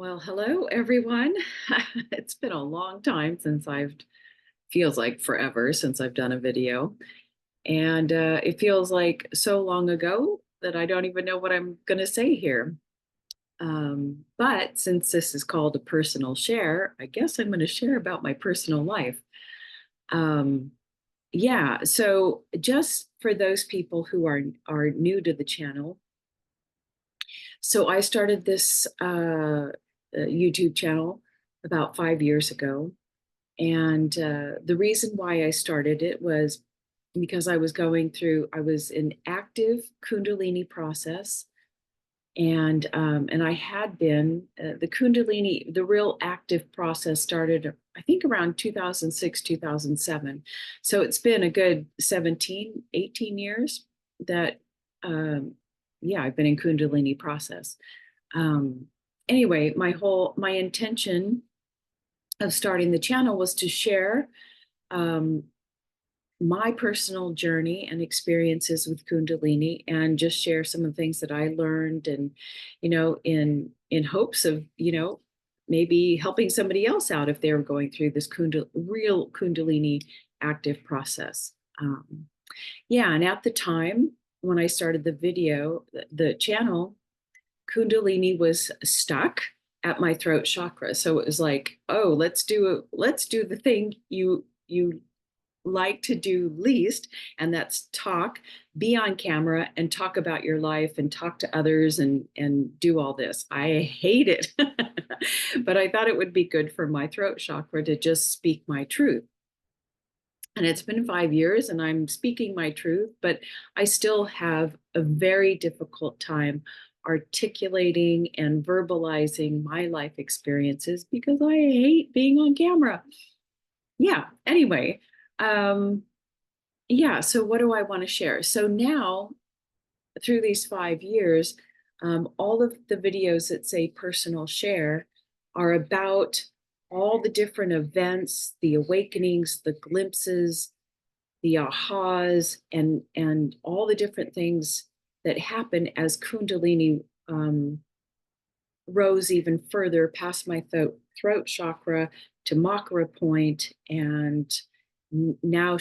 Well, hello everyone. It's been a long time since feels like forever since I've done a video. And it feels like so long ago that I don't even know what I'm going to say here. But since this is called a personal share, I guess I'm going to share about my personal life. Um, yeah, so just for those people who are new to the channel, so I started this YouTube channel about 5 years ago. And the reason why I started it was because I was in active Kundalini process. And I had been, the Kundalini, the real active process started, I think around 2006, 2007. So it's been a good 17, 18 years that, um, yeah, I've been in Kundalini process. Um, anyway, my intention of starting the channel was to share um, my personal journey and experiences with Kundalini, and just share some of the things that I learned, and in hopes of maybe helping somebody else out if they were going through this real Kundalini active process. Yeah, and at the time when I started the channel, Kundalini was stuck at my throat chakra. So it was like, oh, let's do the thing you like to do least, and that's talk, be on camera and talk about your life and talk to others and do all this. I hate it. But I thought it would be good for my throat chakra to just speak my truth. And it's been 5 years and I'm speaking my truth, but I still have a very difficult time articulating and verbalizing my life experiences because I hate being on camera. Yeah, anyway, um, yeah, so what do I want to share? So now, through these 5 years, all of the videos that say personal share are about all the different events, the awakenings, the glimpses, the ahas, and all the different things that happen as Kundalini rose even further past my throat chakra to Makara point, and now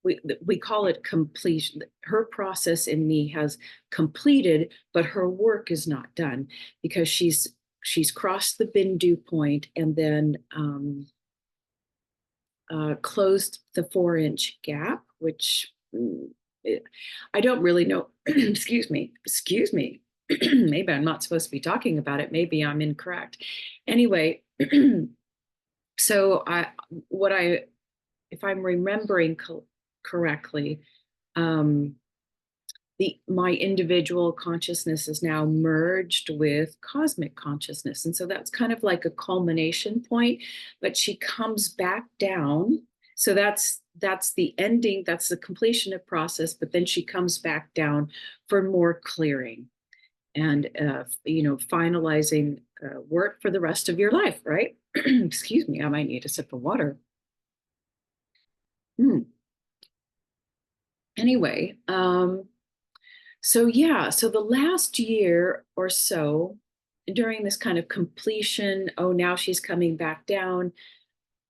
we call it completion. Her process in me has completed, but her work is not done because she's crossed the Bindu point and then closed the 4-inch gap, which I don't really know. Excuse me. Maybe I'm not supposed to be talking about it. Maybe I'm incorrect. Anyway, so what I, if I'm remembering correctly, um, my individual consciousness is now merged with cosmic consciousness, and so that's kind of like a culmination point. But she comes back down, so that's the ending, that's the completion of process. But then she comes back down for more clearing and finalizing work for the rest of your life, right? Excuse me, I might need a sip of water. Hmm. Anyway, so yeah, so the last year or so, during this kind of completion, oh, now she's coming back down,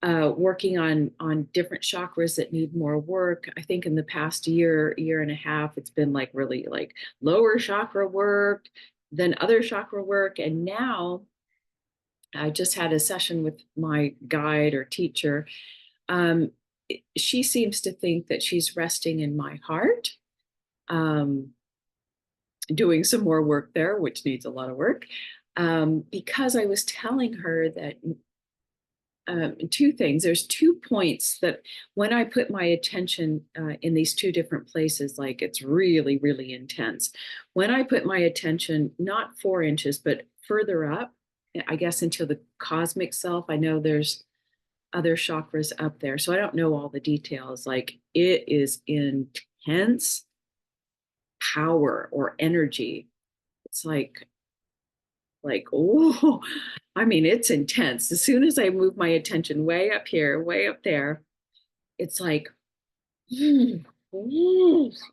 working on different chakras that need more work. I think in the past year and a half, it's been like really like lower chakra work, then other chakra work. And now I just had a session with my guide or teacher. Um, she seems to think that she's resting in my heart. Um, Doing some more work there, which needs a lot of work, because I was telling her that two things. There's 2 points that when I put my attention in these two different places, like it's really, really intense. When I put my attention not 4 inches, but further up, I guess into the cosmic self, I know there's other chakras up there. So I don't know all the details. Like it is intense power or energy. It's like, oh, I mean, it's intense. As soon as I move my attention way up here, way up there, it's like, I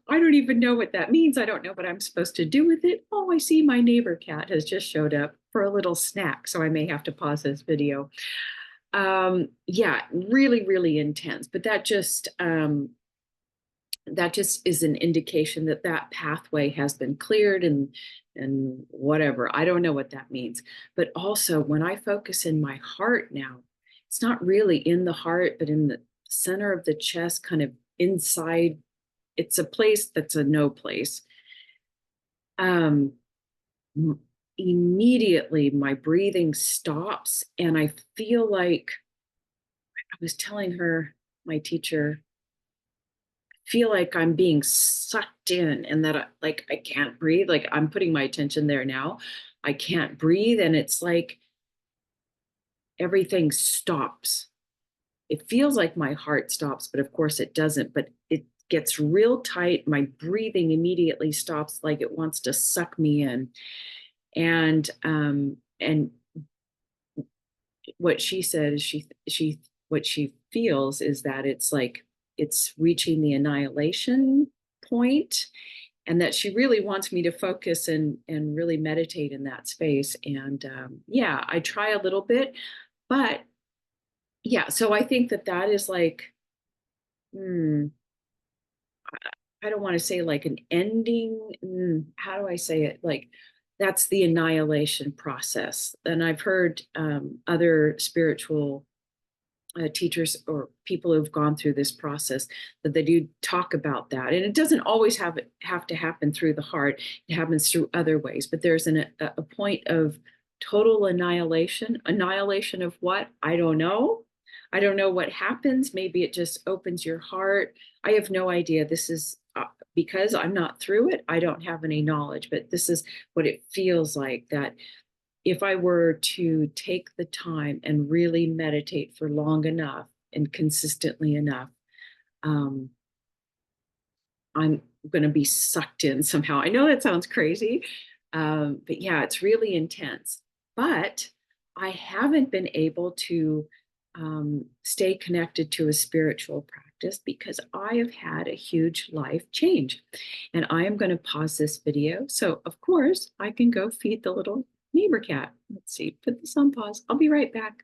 don't even know what that means. I don't know what I'm supposed to do with it. Oh, I see my neighbor cat has just showed up for a little snack, so I may have to pause this video. Yeah, really, really intense, but that just is an indication that that pathway has been cleared and whatever. I don't know what that means. But also when I focus in my heart now, it's not really in the heart, but in the center of the chest, kind of inside. It's a place that's a no place. Um, Immediately my breathing stops and I feel like I was telling her, my teacher, feel like I'm being sucked in and that like I can't breathe. Like I'm putting my attention there now. I can't breathe. And it's like everything stops. It feels like my heart stops, but of course it doesn't. But it gets real tight. My breathing immediately stops, like it wants to suck me in. And what she said is what she feels is that it's like it's reaching the annihilation point, and that she really wants me to focus and really meditate in that space. And yeah, I try a little bit, but yeah, so I think that that is like, hmm, I don't want to say like an ending. How do I say it? Like that's the annihilation process. And I've heard other spiritual teachers or people who've gone through this process that they do talk about that, and it doesn't always have to happen through the heart. It happens through other ways, but there's a point of total annihilation of what, I don't know. I don't know what happens. Maybe it just opens your heart. I have no idea. This is because I'm not through it, I don't have any knowledge, but this is what it feels like, that if I were to take the time and really meditate for long enough and consistently enough, um, I'm going to be sucked in somehow. I know that sounds crazy, but yeah, it's really intense. But I haven't been able to stay connected to a spiritual practice because I have had a huge life change. And I am going to pause this video. So, of course, I can go feed the little neighbor cat. Let's see, put this on pause. I'll be right back.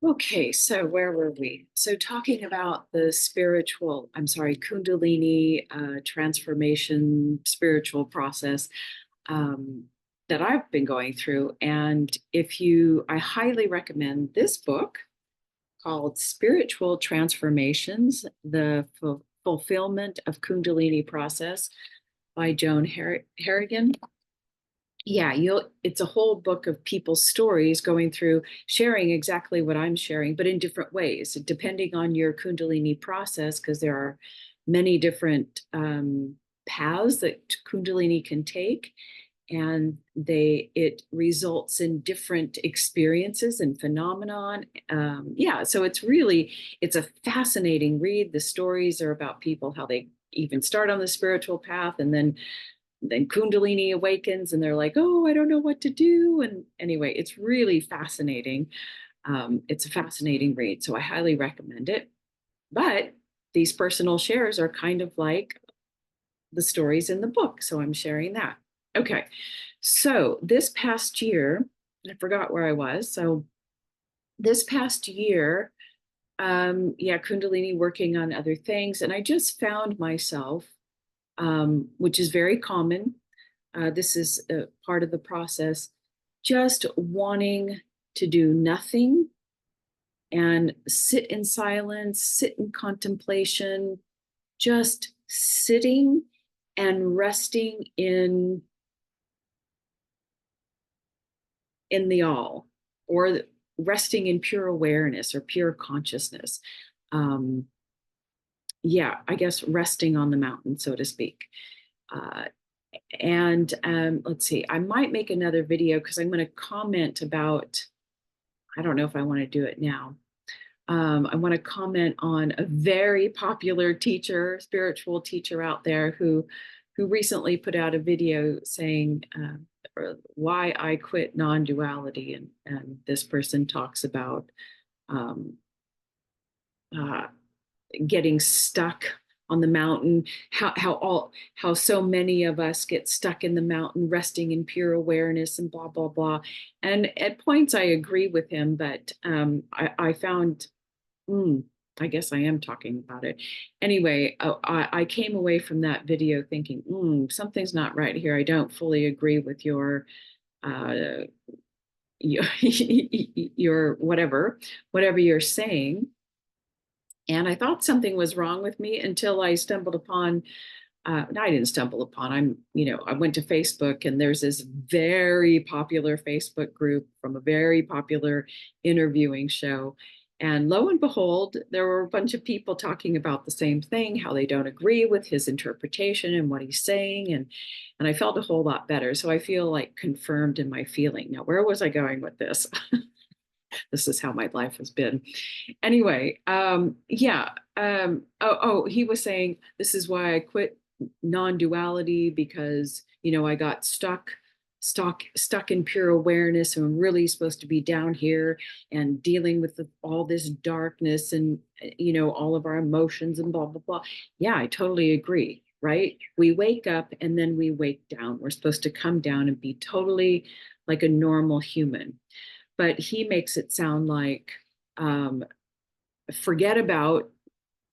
Okay, so where were we? So talking about the spiritual, I'm sorry, Kundalini transformation spiritual process um, that I've been going through. And I highly recommend this book called Spiritual Transformations, the Fulfillment of Kundalini Process by Joan Harrigan. Yeah, it's a whole book of people's stories going through sharing exactly what I'm sharing, but in different ways, depending on your Kundalini process, because there are many different paths that Kundalini can take, and it results in different experiences and phenomenon. Yeah, so it's a fascinating read. The stories are about people, how they even start on the spiritual path, and then Kundalini awakens and they're like, oh, I don't know what to do. And anyway, it's really fascinating. It's a fascinating read. So I highly recommend it. But these personal shares are kind of like the stories in the book. So I'm sharing that. Okay. So this past year, I forgot where I was. So this past year, yeah, Kundalini, working on other things. And I just found myself, which is very common. This is a part of the process, just wanting to do nothing and sit in silence, sit in contemplation, just sitting and resting in the all, or resting in pure awareness or pure consciousness. Um, yeah, I guess resting on the mountain, so to speak. Uh, and let's see, I might make another video because I'm going to comment about, I don't know if I want to do it now. I want to comment on a very popular teacher, spiritual teacher out there who recently put out a video saying why I quit non-duality, and this person talks about um, uh, getting stuck on the mountain, how so many of us get stuck in the mountain resting in pure awareness and blah blah blah. And at points I agree with him, but I found, mm, I guess I am talking about it anyway. I came away from that video thinking, something's not right here. I don't fully agree with uh your, your whatever you're saying. And I thought something was wrong with me until I stumbled upon, no, I didn't stumble upon, I went to Facebook, and there's this very popular Facebook group from a very popular interviewing show. And lo and behold, there were a bunch of people talking about the same thing, how they don't agree with his interpretation and what he's saying. And I felt a whole lot better. So I feel like confirmed in my feeling. Now, where was I going with this? This is how my life has been. Anyway, yeah. He was saying this is why I quit non-duality, because I got stuck in pure awareness, and I'm really supposed to be down here and dealing with all this darkness and all of our emotions and blah blah blah. Yeah, I totally agree. Right? We wake up and then we wake down. We're supposed to come down and be totally like a normal human. But he makes it sound like, um, forget about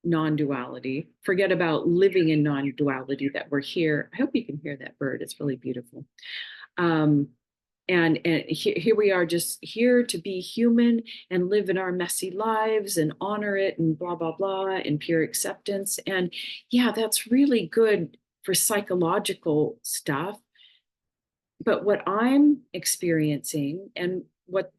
non-duality, forget about living in non-duality, that we're here. I hope you can hear that bird. It's really beautiful. Um, and here we are, just here to be human and live in our messy lives and honor it and blah, blah, blah, and pure acceptance. And yeah, that's really good for psychological stuff. But what I'm experiencing, and what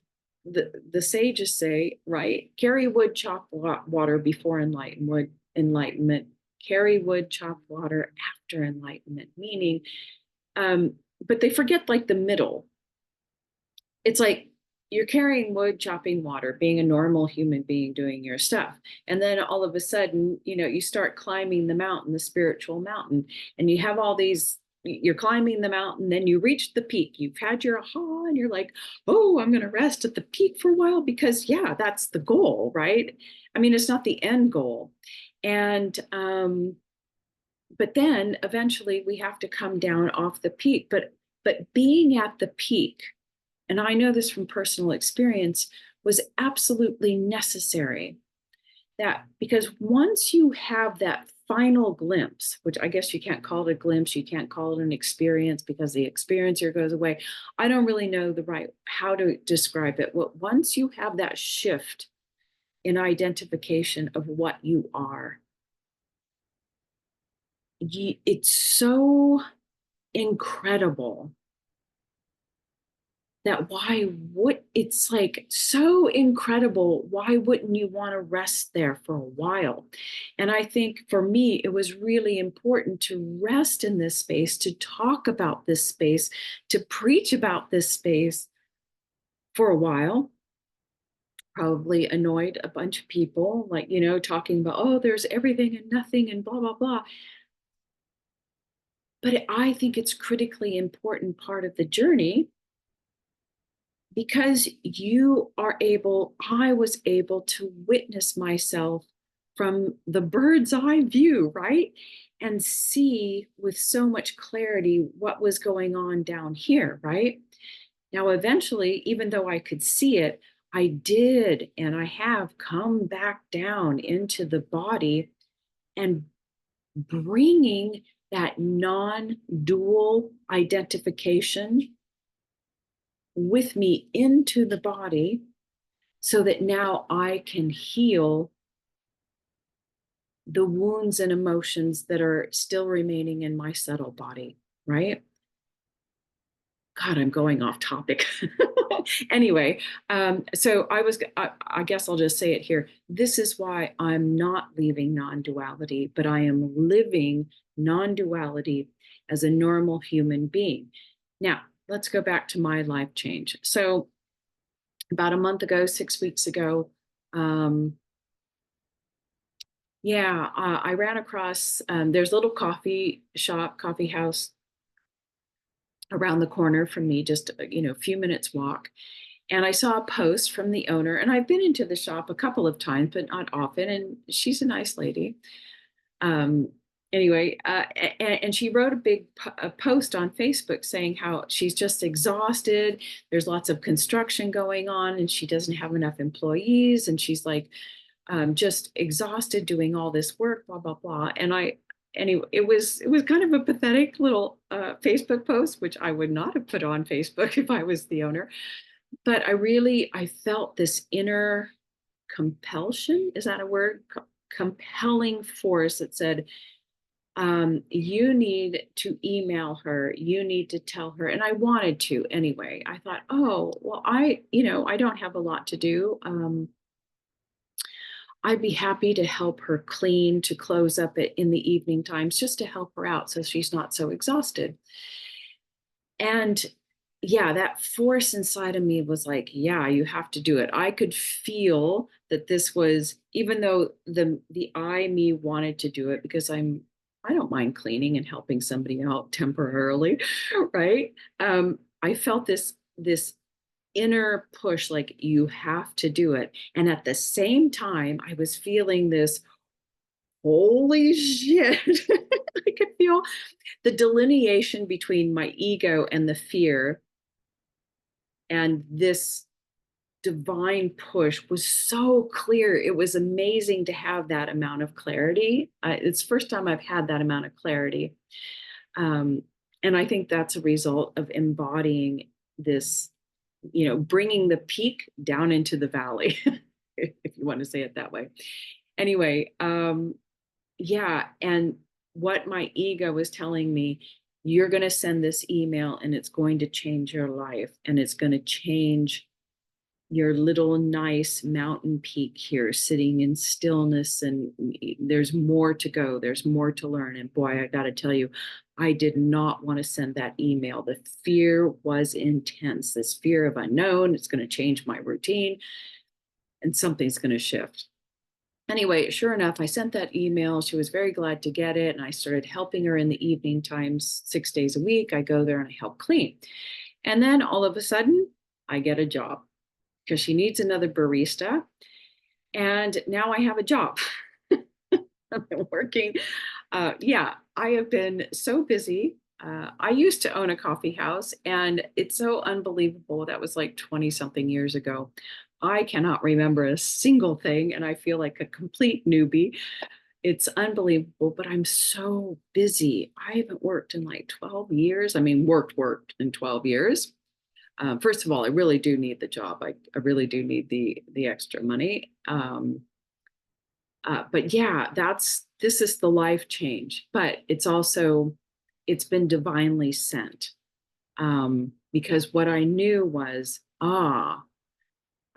the sages say, right? Carry wood, chop water before enlightenment. Carry wood, chop water after enlightenment. Meaning, but they forget like the middle. It's like you're carrying wood, chopping water, being a normal human being, doing your stuff. And then all of a sudden, you start climbing the mountain, the spiritual mountain, and you have all these, you're climbing the mountain, then you reach the peak. You've had your aha, and you're like, oh, I'm going to rest at the peak for a while, because yeah, that's the goal, right? I mean, it's not the end goal. And, but then eventually we have to come down off the peak. But being at the peak, and I know this from personal experience, was absolutely necessary. That because once you have that final glimpse, which I guess you can't call it a glimpse, you can't call it an experience because the experiencer goes away. I don't really know how to describe it. But once you have that shift in identification of what you are, it's so incredible that it's like so incredible. Why wouldn't you want to rest there for a while? And I think for me, it was really important to rest in this space, to talk about this space, to preach about this space for a while. Probably annoyed a bunch of people, like, talking about, oh, there's everything and nothing and blah, blah, blah. But I think it's critically important part of the journey, because I was able to witness myself from the bird's eye view, right? And see with so much clarity what was going on down here, right? Now, eventually, even though I could see it, I did, and I have come back down into the body and bringing that non dual identification with me into the body, so that now I can heal the wounds and emotions that are still remaining in my subtle body, right? God, I'm going off topic. Anyway, so I guess I'll just say it here. This is why I'm not leaving non-duality, but I am living non-duality as a normal human being. Now, let's go back to my life change. So about a month ago, 6 weeks ago, I ran across, there's a little coffee house around the corner from me, just a few minutes walk. And I saw a post from the owner, and I've been into the shop a couple of times, but not often. And she's a nice lady. Um, anyway, and she wrote a big a post on Facebook saying how she's just exhausted. There's lots of construction going on, and she doesn't have enough employees, and she's like just exhausted doing all this work, blah blah blah. And anyway, it was kind of a pathetic little Facebook post, which I would not have put on Facebook if I was the owner. But I felt this inner compulsion. Is that a word? Compelling force that said, you need to email her, you need to tell her. And I wanted to anyway. I thought, oh, well, I don't have a lot to do. I'd be happy to help her clean, to close up it in the evening times, just to help her out so she's not so exhausted. And yeah, that force inside of me was like, yeah, you have to do it. I could feel that this was, even though the I me wanted to do it because I don't mind cleaning and helping somebody out temporarily, right? I felt this inner push, like you have to do it. And at the same time, I was feeling this, holy shit. I could feel the delineation between my ego and the fear, and this divine push was so clear. It was amazing to have that amount of clarity. It's the first time I've had that amount of clarity. Um, and I think that's a result of embodying this, bringing the peak down into the valley, if you want to say it that way. Anyway, yeah. And what my ego was telling me, you're going to send this email and it's going to change your life, and it's going to change your little nice mountain peak here, sitting in stillness. And there's more to go, there's more to learn. And boy, I got to tell you, I did not want to send that email. The fear was intense, this fear of unknown. It's going to change my routine and something's going to shift. Anyway, sure enough, I sent that email. She was very glad to get it. And I started helping her in the evening times, 6 days a week. I go there and I help clean. And then all of a sudden, I get a job because she needs another barista. And now I have a job. I've been working. Yeah, I have been so busy. I used to own a coffee house, and it's so unbelievable. That was like 20 something years ago. I cannot remember a single thing, and I feel like a complete newbie. It's unbelievable, but I'm so busy. I haven't worked in like 12 years. I mean, worked in 12 years. First of all, I really do need the job. I really do need the extra money. But yeah, this is the life change. But it's been divinely sent, because what I knew was,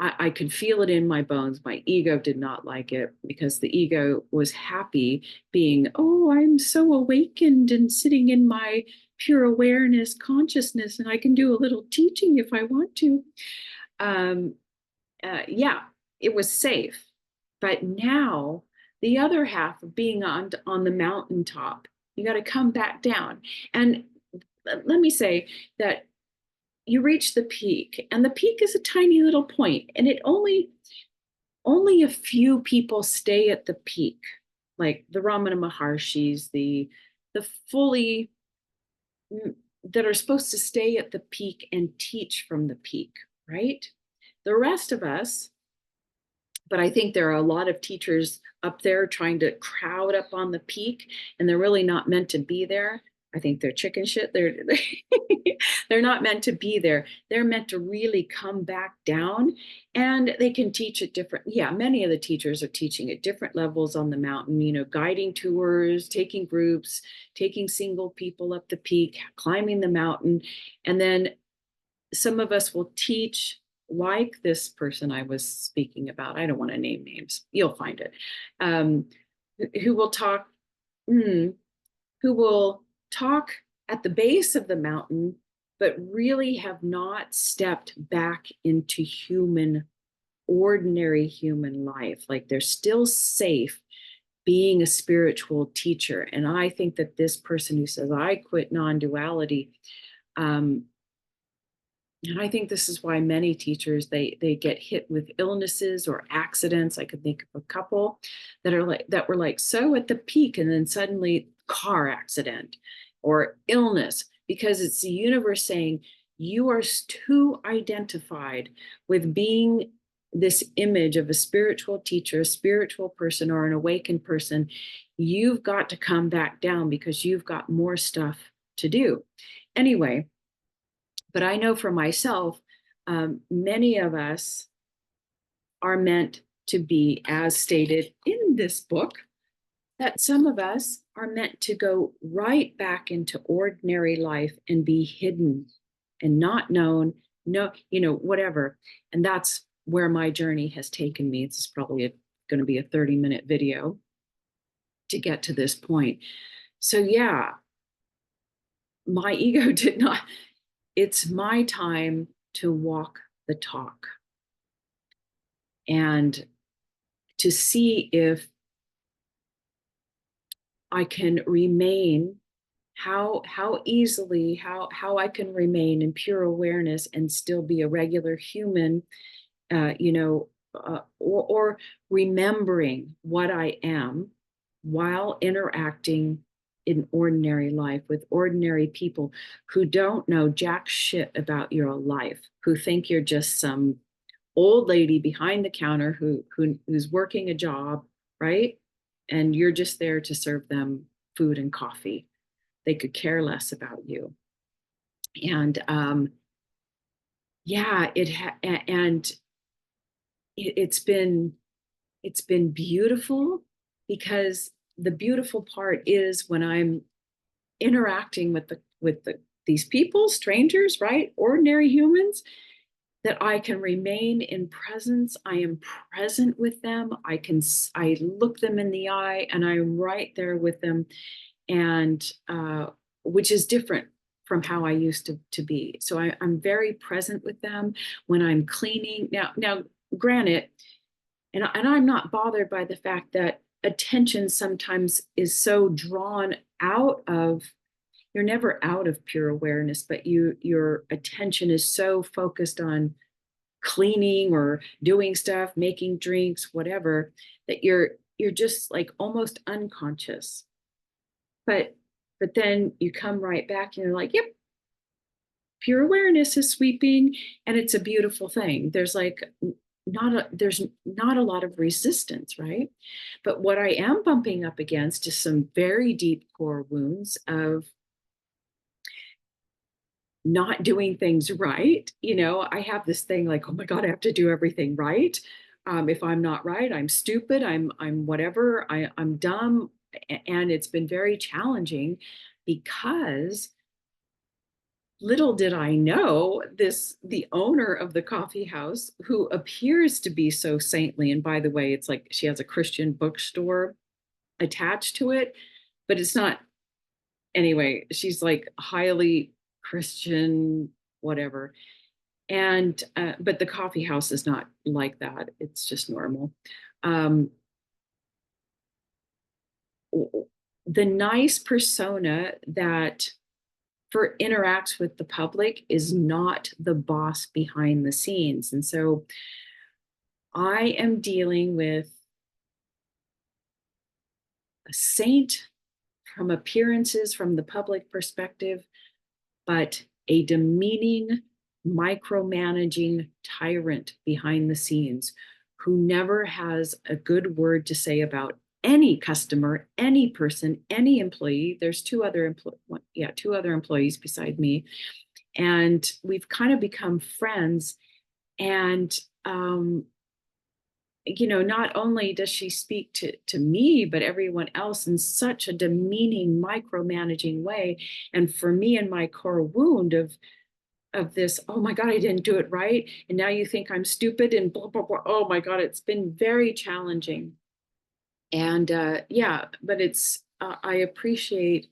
I could feel it in my bones. My ego did not like it because the ego was happy being, oh, I'm so awakened and sitting in my pure awareness, consciousness, and I can do a little teaching if I want to. Um, yeah, it was safe. But now the other half of being on the mountaintop, you got to come back down. And let me say that you reach the peak, and the peak is a tiny little point, and it only a few people stay at the peak, like the Ramana Maharshis, the fully that are supposed to stay at the peak and teach from the peak, right? The rest of us, but I think there are a lot of teachers up there trying to crowd up on the peak, and they're really not meant to be there. I think they're chicken shit. They're not meant to be there. They're meant to really come back down, and they can teach at different. Yeah, many of the teachers are teaching at different levels on the mountain. Guiding tours, taking groups, taking single people up the peak, climbing the mountain, and then some of us will teach, like this person I was speaking about. I don't want to name names. You'll find it. Who will talk, who will talk at the base of the mountain, but really have not stepped back into ordinary human life. Like they're still safe being a spiritual teacher. And I think that this person who says, I quit non duality, And I think this is why many teachers they get hit with illnesses or accidents. I could think of a couple that were like so at the peak, and then suddenly car accident or illness, because it's the universe saying you are too identified with being this image of a spiritual teacher, a spiritual person, or an awakened person. You've got to come back down because you've got more stuff to do. Anyway, but I know for myself, many of us are meant to be, as stated in this book, that some of us are meant to go right back into ordinary life and be hidden and not known, no, whatever. And that's where my journey has taken me. It's probably going to be a 30-minute video to get to this point. So, yeah, my ego did not, it's my time to walk the talk and to see if I can remain, how easily, how I can remain in pure awareness and still be a regular human, or remembering what I am while interacting in ordinary life with ordinary people who don't know jack shit about your life, who think you're just some old lady behind the counter who's working a job, right? And you're just there to serve them food and coffee. They could care less about you. And yeah, and it's been beautiful, because the beautiful part is when I'm interacting with these people, strangers, right? Ordinary humans, that I can remain in presence. I am present with them. I look them in the eye and I'm right there with them. And which is different from how I used to be. So I'm very present with them when I'm cleaning. Now, granted, and I'm not bothered by the fact that attention sometimes is so drawn out of, you're never out of pure awareness, but your attention is so focused on cleaning or doing stuff, making drinks, whatever, that you're just like almost unconscious. But then you come right back and you're like, yep, pure awareness is sweeping, and it's a beautiful thing. There's not a lot of resistance, right? But what I am bumping up against is some very deep core wounds of not doing things right. I have this thing like, oh my God, I have to do everything right. If I'm not right, I'm stupid. I'm whatever. I'm dumb. And it's been very challenging, because little did I know, the owner of the coffee house, who appears to be so saintly, and by the way, it's like she has a Christian bookstore attached to it, but it's not. Anyway, she's like highly Christian, whatever. And but the coffee house is not like that. It's just normal. Um, the nice persona that interacts with the public is not the boss behind the scenes. And so I am dealing with a saint from appearances, from the public perspective, but a demeaning, micromanaging tyrant behind the scenes who never has a good word to say about any customer, any person, any employee. There's two other employees beside me, and we've kind of become friends. And not only does she speak to me, but everyone else in such a demeaning, micromanaging way. And for me, and my core wound of this, oh my God, I didn't do it right, and now you think I'm stupid, and blah blah blah. Oh my God, it's been very challenging. And yeah, but it's I appreciate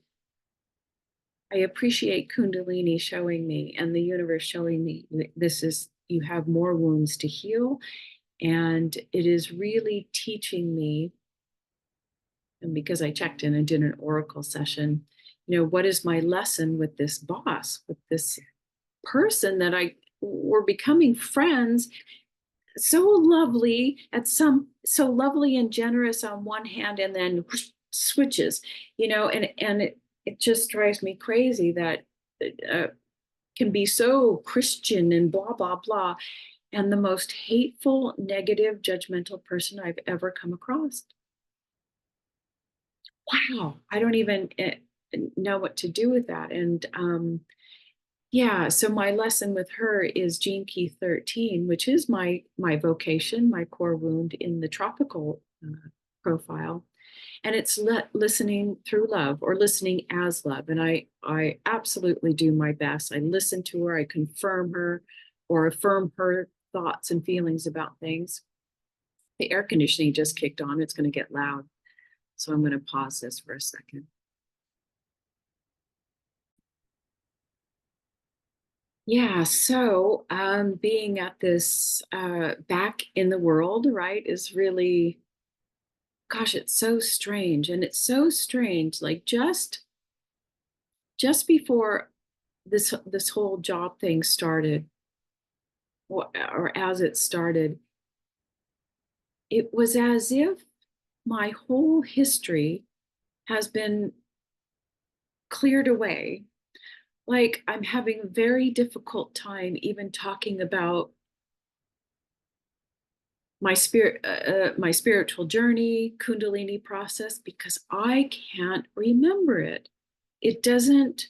Kundalini showing me, and the universe showing me, this is, you have more wounds to heal. And it is really teaching me, and because I checked in and did an oracle session, what is my lesson with this boss, with this person that we're becoming friends, so lovely and generous on one hand, and then whoosh, switches, and it just drives me crazy that uh, can be so Christian and blah blah blah, and the most hateful, negative, judgmental person I've ever come across. Wow, I don't even know what to do with that. And yeah, so my lesson with her is Gene Key 13, which is my vocation, my core wound in the tropical profile, and it's listening through love, or listening as love. And I absolutely do my best. I listen to her, I confirm her or affirm her thoughts and feelings about things. The air conditioning just kicked on. It's going to get loud. So I'm going to pause this for a second. Yeah, so being at this back in the world, right, is really, gosh, it's so strange. And it's so strange, like just before this whole job thing started, or as it started, it was as if my whole history has been cleared away. Like, I'm having a very difficult time even talking about my spiritual journey, Kundalini process, because I can't remember it. It doesn't,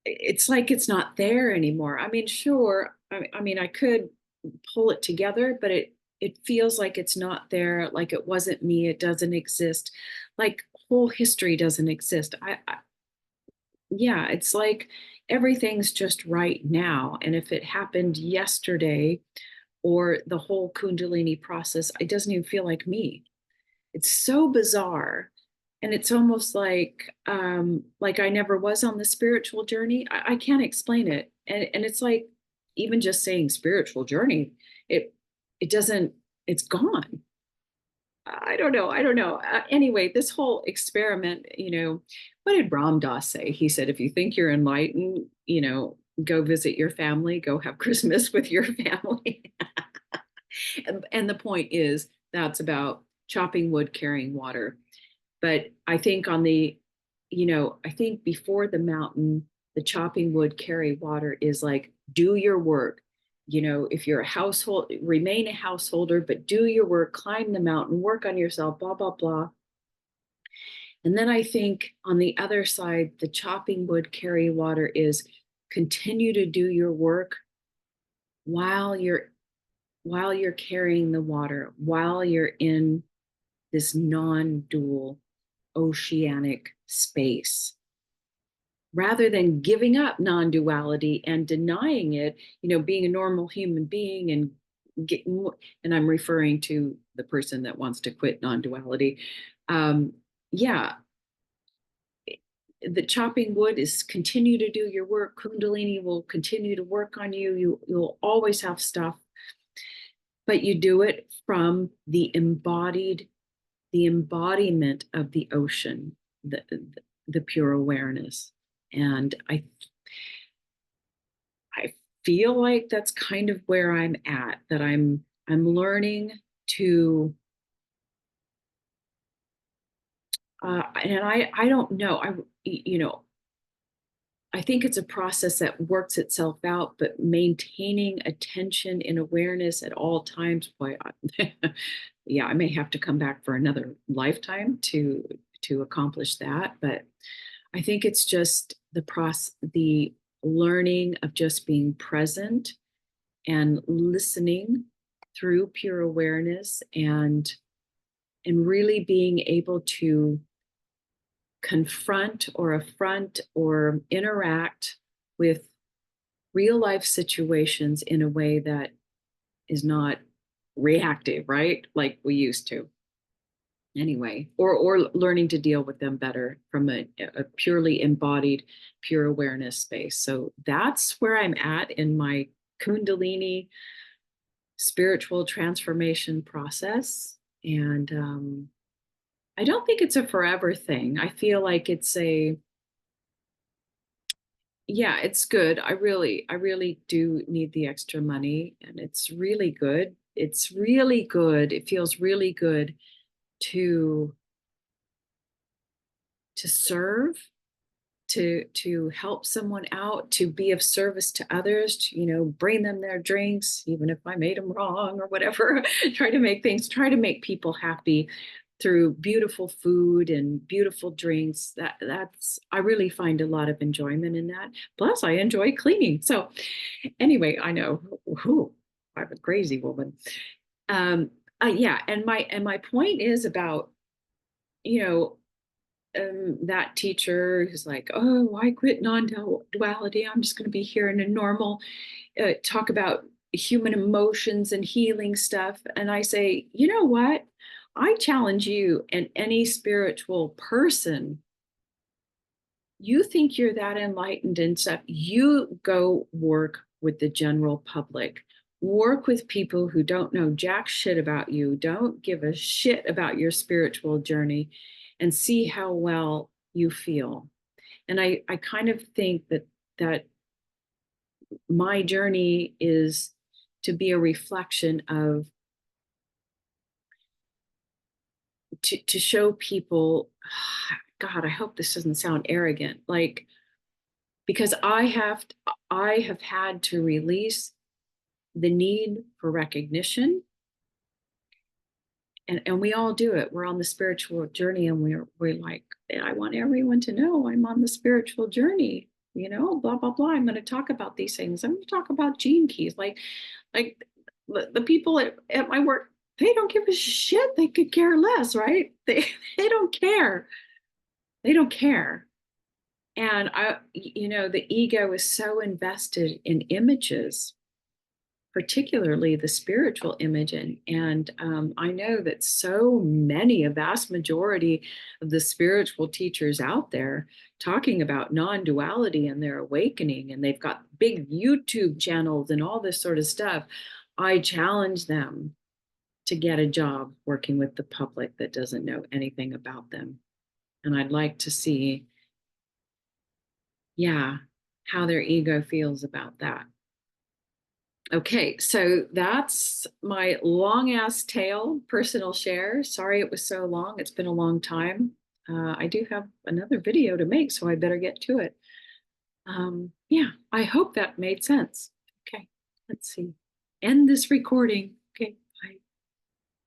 it's like it's not there anymore. I mean, sure, I mean, I could pull it together, but it feels like it's not there, like it wasn't me, it doesn't exist, like whole history doesn't exist. Yeah, it's like everything's just right now. And if it happened yesterday, or the whole Kundalini process, it doesn't even feel like me. It's so bizarre. And it's almost like I never was on the spiritual journey. I can't explain it. And it's like, even just saying spiritual journey, it it doesn't, it's gone. I don't know. I don't know. Anyway, this whole experiment, what did Ram Dass say? He said, if you think you're enlightened, go visit your family, go have Christmas with your family. And the point is, that's about chopping wood, carrying water. But I think I think before the mountain, the chopping wood, carry water is like, do your work. If you're a household, remain a householder, but do your work, climb the mountain, work on yourself, blah, blah, blah. And then I think on the other side, the chopping wood, carry water is continue to do your work while you're carrying the water, while you're in this non-dual oceanic space, rather than giving up non-duality and denying it, being a normal human being and getting, and I'm referring to the person that wants to quit non-duality. Yeah, the chopping wood is continue to do your work. Kundalini will continue to work on you. You'll always have stuff, but you do it from the embodiment of the ocean, the pure awareness. And I feel like that's kind of where I'm at, that I'm learning to and I don't know, I think it's a process that works itself out, but maintaining attention and awareness at all times, boy, yeah, I may have to come back for another lifetime to accomplish that. But I think it's just the learning of just being present and listening through pure awareness, and really being able to confront or affront or interact with real life situations in a way that is not reactive, right? Like we used to. Anyway, or learning to deal with them better from a purely embodied, pure awareness space. So that's where I'm at in my Kundalini spiritual transformation process. And I don't think it's a forever thing. I feel like Yeah, it's good. I really do need the extra money, and it's really good. It's really good. It feels really good to serve, to help someone out, to be of service to others, to, bring them their drinks, even if I made them wrong or whatever. Try to make people happy through beautiful food and beautiful drinks. That's I really find a lot of enjoyment in that. Plus, I enjoy cleaning. So anyway, I know, whew, I'm a crazy woman. Um, yeah, and my point is about, you know, that teacher who's like, "Oh, why quit non-duality? I'm just going to be here in a normal talk about human emotions and healing stuff." And I say, you know what? I challenge you and any spiritual person. You think you're that enlightened and stuff? You go work with the general public. Work with people who don't know jack shit about you, don't give a shit about your spiritual journey, and see how well you feel. And I kind of think that my journey is to be a reflection of, to show people, God, I hope this doesn't sound arrogant, like, because I have had to release the need for recognition, and we all do it. We're on the spiritual journey, and we're like, I want everyone to know I'm on the spiritual journey, blah blah blah. I'm going to talk about these things. I'm going to talk about gene keys, like the people at my work, they don't give a shit. They could care less, right? They don't care. They don't care. And the ego is so invested in images, particularly the spiritual image. And I know that so many, a vast majority of the spiritual teachers out there talking about non-duality and their awakening, and they've got big YouTube channels and all this sort of stuff. I challenge them to get a job working with the public that doesn't know anything about them. And I'd like to see, yeah, how their ego feels about that. Okay, so that's my long ass tail personal share. Sorry it was so long. It's been a long time. I do have another video to make, so I better get to it. Yeah, I hope that made sense. Okay, let's see. End this recording.